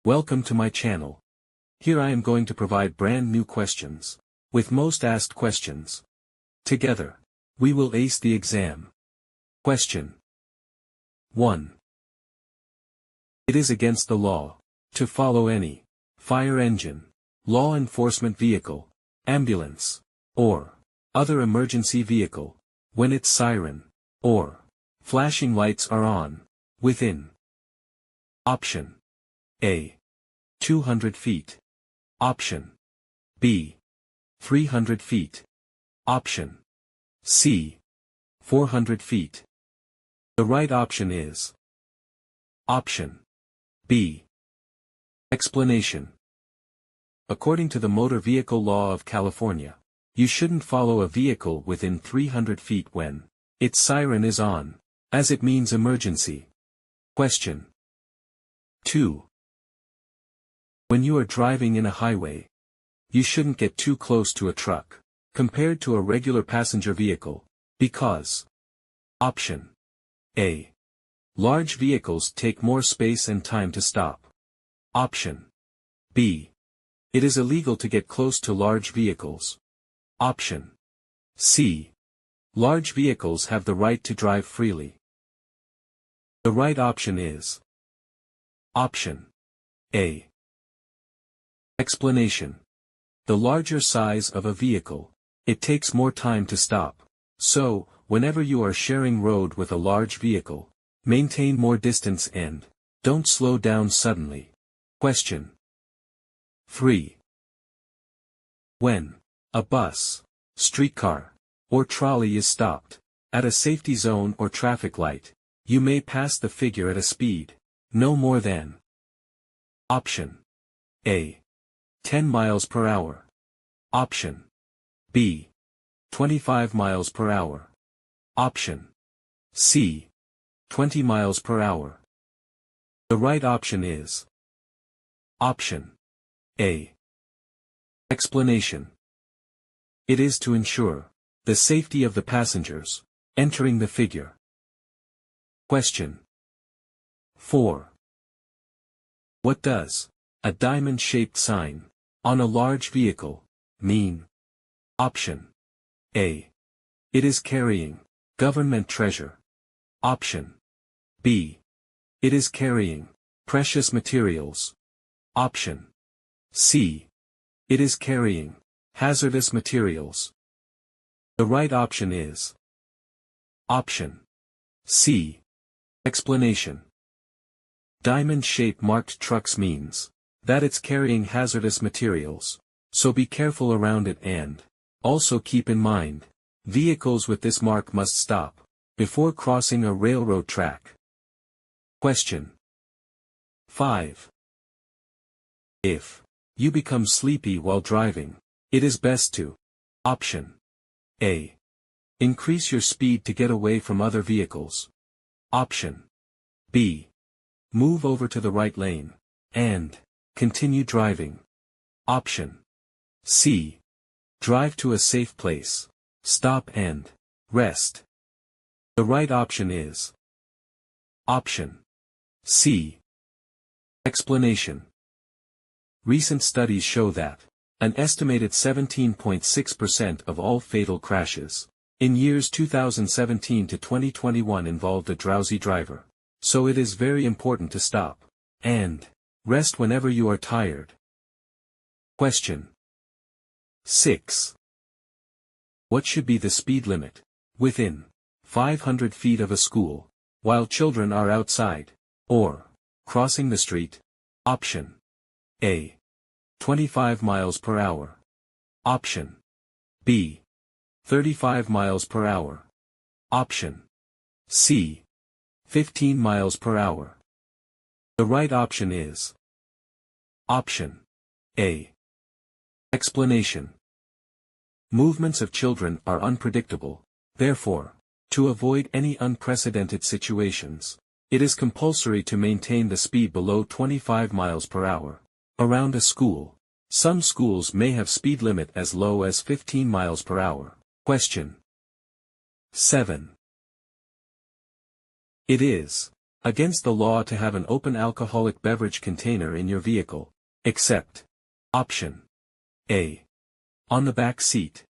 Welcome to my channel. Here I am going to provide brand new questions, with most asked questions. Together, we will ace the exam. Question 1. It is against the law to follow any fire engine, law enforcement vehicle, ambulance, or other emergency vehicle, when its siren or flashing lights are on, within option A. 200 feet. Option B. 300 feet. Option C. 400 feet. The right option is option B. Explanation. According to the Motor Vehicle Law of California, you shouldn't follow a vehicle within 300 feet when its siren is on, as it means emergency. Question 2. When you are driving in a highway, you shouldn't get too close to a truck, compared to a regular passenger vehicle, because option A. Large vehicles take more space and time to stop. Option B. It is illegal to get close to large vehicles. Option C. Large vehicles have the right to drive freely. The right option is option A. Explanation. The larger size of a vehicle, it takes more time to stop. So, whenever you are sharing road with a large vehicle, maintain more distance and don't slow down suddenly. Question 3. When a bus, streetcar, or trolley is stopped at a safety zone or traffic light, you may pass the figure at a speed no more than option A. 10 miles per hour. Option B. 25 miles per hour. Option C. 20 miles per hour. The right option is option A. Explanation. It is to ensure the safety of the passengers entering the figure. Question 4. What does a diamond-shaped sign on a large vehicle mean? Option A. It is carrying government treasure. Option B. It is carrying precious materials. Option C. It is carrying hazardous materials. The right option is option C. Explanation. Diamond-shaped marked trucks means that it's carrying hazardous materials, so be careful around it and also keep in mind, vehicles with this mark must stop before crossing a railroad track. Question 5. If you become sleepy while driving, it is best to option A. Increase your speed to get away from other vehicles. Option B. Move over to the right lane and continue driving. Option C. Drive to a safe place, stop and rest. The right option is option C. Explanation. Recent studies show that an estimated 17.6% of all fatal crashes in years 2017 to 2021 involved a drowsy driver, so it is very important to stop and rest whenever you are tired. Question 6. What should be the speed limit within 500 feet of a school while children are outside or crossing the street? Option A. 25 miles per hour. Option B. 35 miles per hour. Option C. 15 miles per hour. The right option is option A. Explanation. Movements of children are unpredictable, therefore, to avoid any unprecedented situations, it is compulsory to maintain the speed below 25 miles per hour. Around a school, some schools may have speed limit as low as 15 miles per hour. Question 7. It is Against the law to have an open alcoholic beverage container in your vehicle, except option A. On the back seat.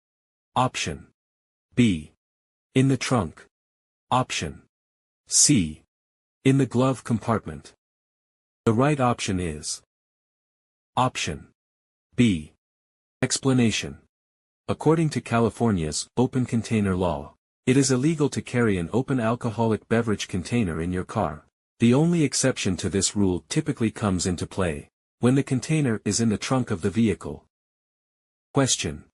Option B. In the trunk. Option C. In the glove compartment. The right option is option B. Explanation. According to California's open container law, it is illegal to carry an open alcoholic beverage container in your car. The only exception to this rule typically comes into play when the container is in the trunk of the vehicle. Question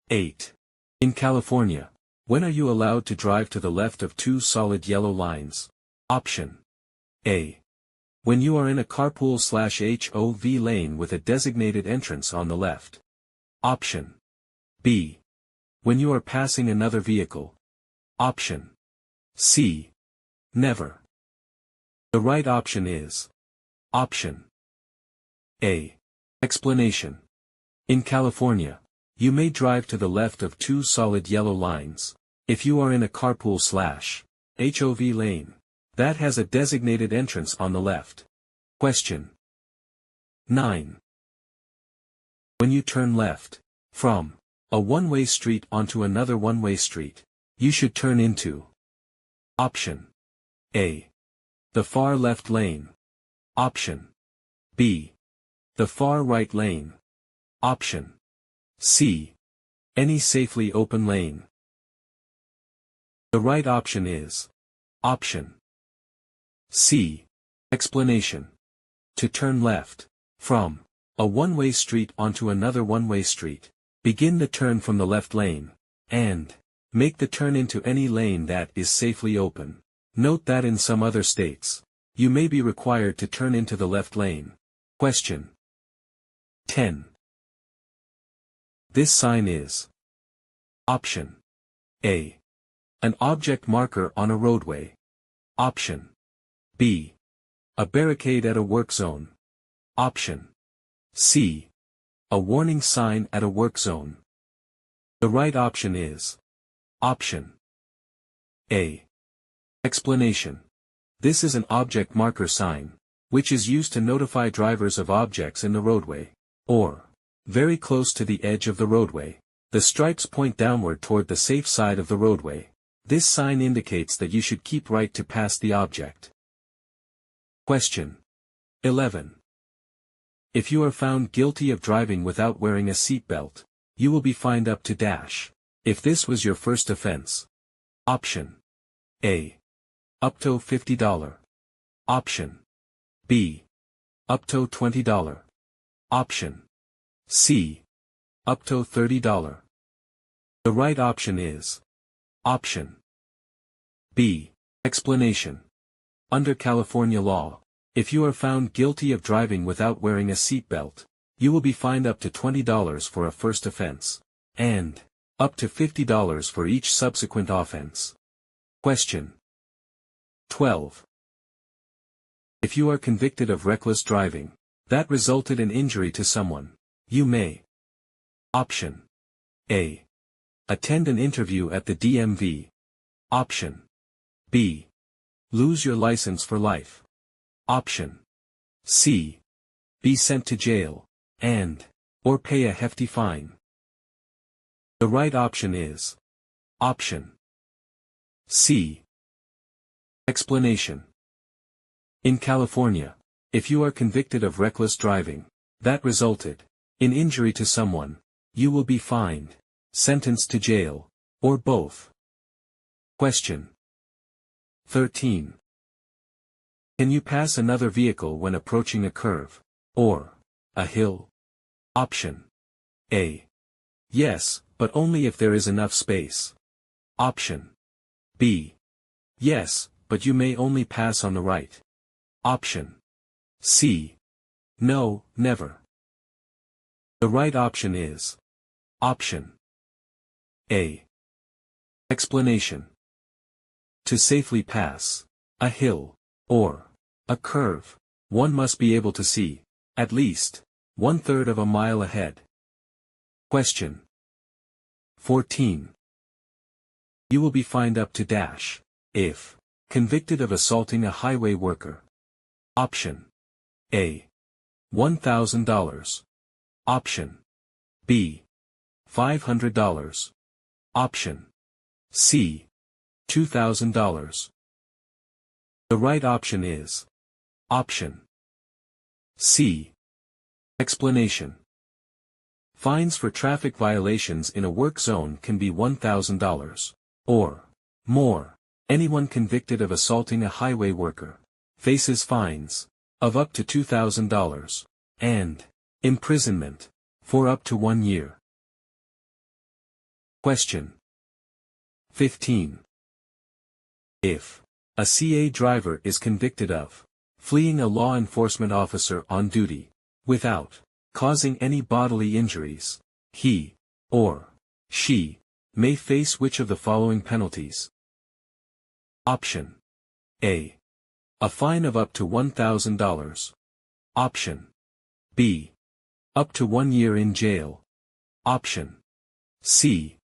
8. In California, when are you allowed to drive to the left of two solid yellow lines? Option A. When you are in a carpool/HOV lane with a designated entrance on the left. Option B. When you are passing another vehicle. Option C. Never. The right option is option A. Explanation. In California, you may drive to the left of two solid yellow lines, if you are in a carpool/HOV lane that has a designated entrance on the left. Question 9. When you turn left from a one-way street onto another one-way street, you should turn into option A. The far left lane. Option B. The far right lane. Option C. Any safely open lane. The right option is option C. Explanation. To turn left from a one-way street onto another one-way street, begin the turn from the left lane, and make the turn into any lane that is safely open. Note that in some other states, you may be required to turn into the left lane. Question 10. This sign is option A. An object marker on a roadway. Option B. A barricade at a work zone. Option C. A warning sign at a work zone. The right option is option A. Explanation. This is an object marker sign, which is used to notify drivers of objects in the roadway, or very close to the edge of the roadway. The stripes point downward toward the safe side of the roadway. This sign indicates that you should keep right to pass the object. Question 11. If you are found guilty of driving without wearing a seatbelt, you will be fined up to dash. If this was your first offense. Option A. Up to $50. Option B. Up to $20. Option C. Up to $30. The right option is option B. Explanation. Under California law, if you are found guilty of driving without wearing a seatbelt, you will be fined up to $20 for a first offense, and up to $50 for each subsequent offense. Question 12. If you are convicted of reckless driving that resulted in injury to someone, you may option A. Attend an interview at the DMV. Option B. Lose your license for life. Option C. Be sent to jail, or pay a hefty fine. The right option is option C. Explanation. In California, if you are convicted of reckless driving that resulted in injury to someone, you will be fined, sentenced to jail, or both. Question 13. Can you pass another vehicle when approaching a curve, or a hill? Option A. Yes, but only if there is enough space. Option B. Yes, but you may only pass on the right. Option C. No, never. The right option is option A. Explanation. To safely pass a hill or a curve, one must be able to see at least 1/3 of a mile ahead. Question 14. You will be fined up to dash if Convicted of assaulting a highway worker. Option A. $1,000. Option B. $500. Option C. $2,000. The right option is option C. Explanation. Fines for traffic violations in a work zone can be $1,000 or more. Anyone convicted of assaulting a highway worker faces fines of up to $2,000 and imprisonment for up to 1 year. Question 15. If a CA driver is convicted of fleeing a law enforcement officer on duty without causing any bodily injuries, he or she may face which of the following penalties? Option A. A fine of up to $1,000. Option B. Up to 1 year in jail. Option C.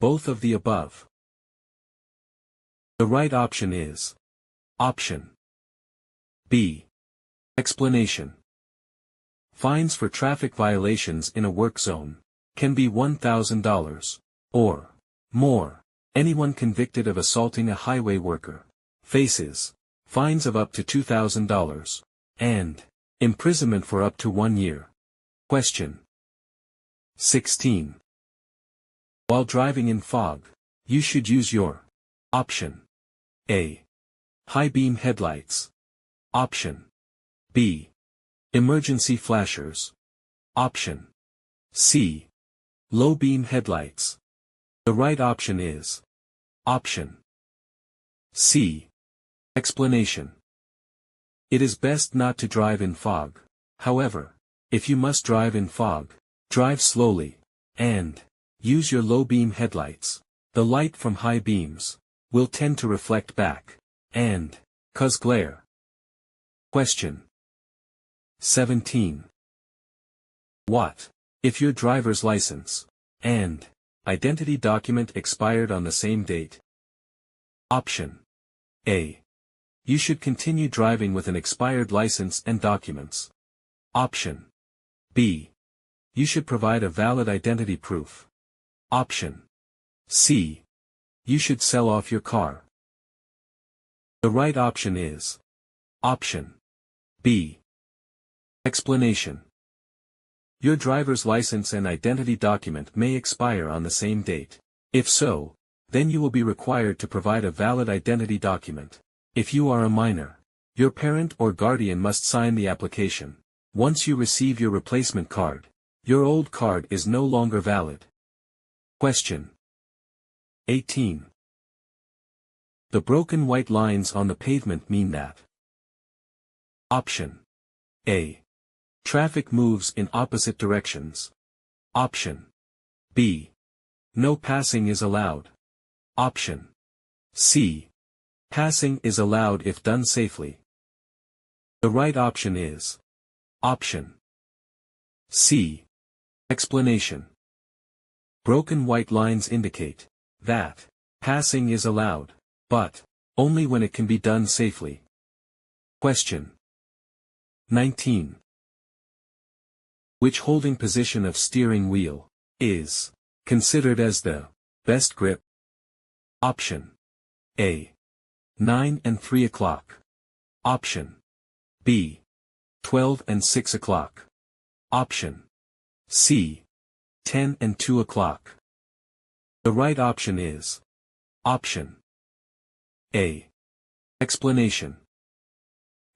Both of the above. The right option is option B. Explanation. Fines for traffic violations in a work zone can be $1,000 or more. Anyone convicted of assaulting a highway worker faces fines of up to $2,000 and imprisonment for up to 1 year. Question 16. While driving in fog, you should use your option A. High beam headlights. Option B. Emergency flashers. Option C. Low beam headlights. The right option is option C. Explanation. It is best not to drive in fog. However, if you must drive in fog, drive slowly and use your low beam headlights. The light from high beams will tend to reflect back and cause glare. Question 17. What if your driver's license and identity document expired on the same date? Option A. You should continue driving with an expired license and documents. Option B. You should provide a valid identity proof. Option C. You should sell off your car. The right option is option B. Explanation. Your driver's license and identity document may expire on the same date. If so, then you will be required to provide a valid identity document. If you are a minor, your parent or guardian must sign the application. Once you receive your replacement card, your old card is no longer valid. Question 18. The broken white lines on the pavement mean that. Option A. Traffic moves in opposite directions. Option B. No passing is allowed. Option C. Passing is allowed if done safely. The right option is option C. Explanation. Broken white lines indicate that passing is allowed, but only when it can be done safely. Question 19. Which holding position of steering wheel is considered as the best grip? Option A. 9 and 3 o'clock. Option B. 12 and 6 o'clock. Option C. 10 and 2 o'clock. The right option is option A. Explanation.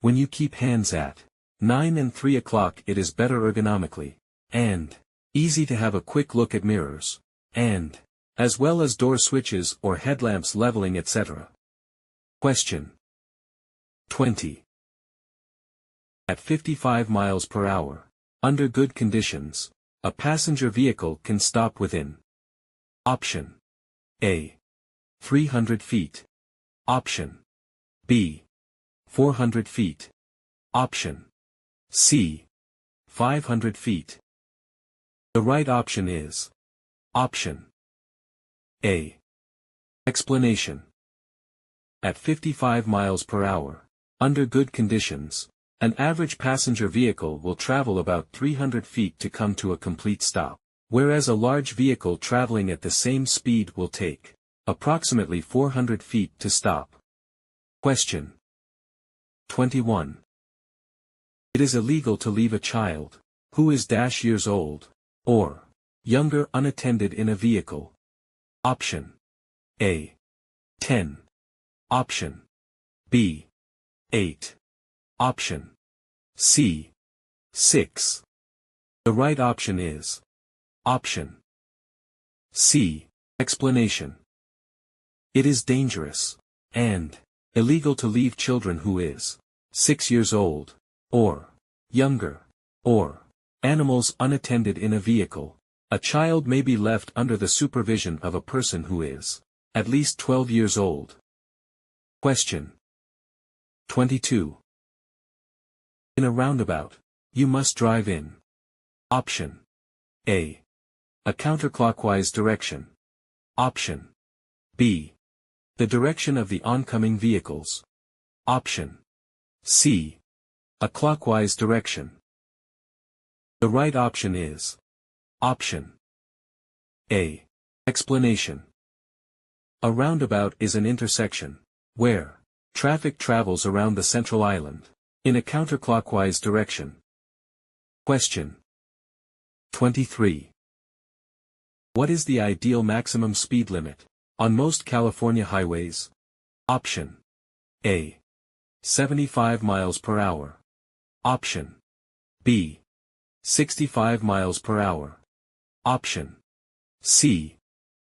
When you keep hands at 9 and 3 o'clock, it is better ergonomically and easy to have a quick look at mirrors, and as well as door switches or headlamps leveling, etc. Question 20. At 55 miles per hour, under good conditions, a passenger vehicle can stop within. Option A. 300 feet. Option B. 400 feet. Option C. 500 feet. The right option is option A. Explanation. at 55 miles per hour. Under good conditions, an average passenger vehicle will travel about 300 feet to come to a complete stop, whereas a large vehicle traveling at the same speed will take approximately 400 feet to stop. Question 21. It is illegal to leave a child, who is -years old, or younger unattended in a vehicle. Option A. 10. Option B. 8. Option C. 6. The right option is option C. Explanation. It is dangerous and illegal to leave children who is 6 years old, or younger, or animals unattended in a vehicle. A child may be left under the supervision of a person who is at least 12 years old. Question 22. In a roundabout, you must drive in option A. a counterclockwise direction. Option B. the direction of the oncoming vehicles. Option C. a clockwise direction. The right option is option A. Explanation. A roundabout is an intersection where traffic travels around the central island in a counterclockwise direction. Question 23. What is the ideal maximum speed limit on most California highways? Option A. 75 miles per hour. Option B. 65 miles per hour. Option C.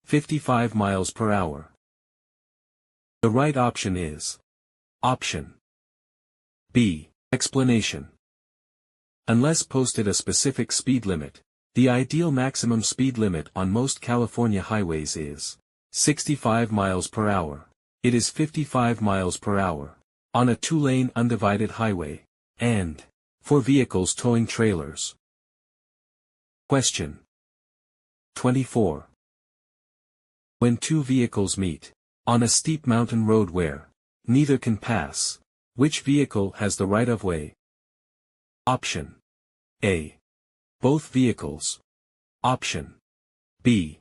55 miles per hour. The right option is option B. Explanation. Unless posted a specific speed limit, the ideal maximum speed limit on most California highways is 65 miles per hour. It is 55 miles per hour on a 2-lane undivided highway, and for vehicles towing trailers. Question 24. When two vehicles meet on a steep mountain road where neither can pass, which vehicle has the right-of-way? Option A. Both vehicles. Option B.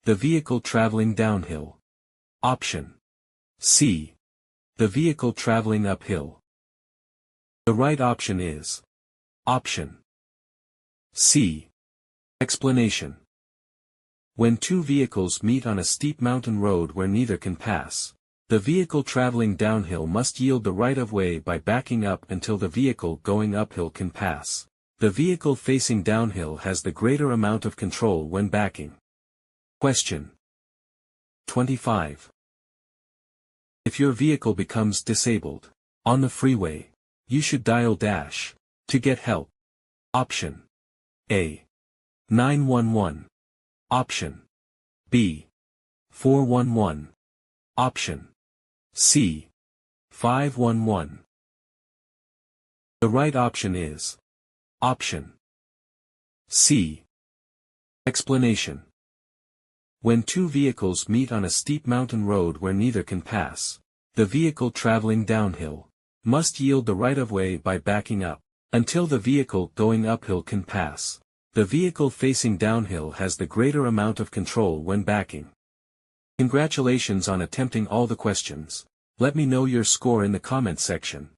the vehicle traveling downhill. Option C. the vehicle traveling uphill. The right option is option C. Explanation. When two vehicles meet on a steep mountain road where neither can pass, the vehicle traveling downhill must yield the right-of-way by backing up until the vehicle going uphill can pass. The vehicle facing downhill has the greater amount of control when backing. Question 25. If your vehicle becomes disabled on the freeway, you should dial dash to get help. Option A. 911. Option B. 411. Option C. 511. The right option is option C. Explanation. When two vehicles meet on a steep mountain road where neither can pass, the vehicle traveling downhill must yield the right-of-way by backing up until the vehicle going uphill can pass. The vehicle facing downhill has the greater amount of control when backing. Congratulations on attempting all the questions. Let me know your score in the comment section.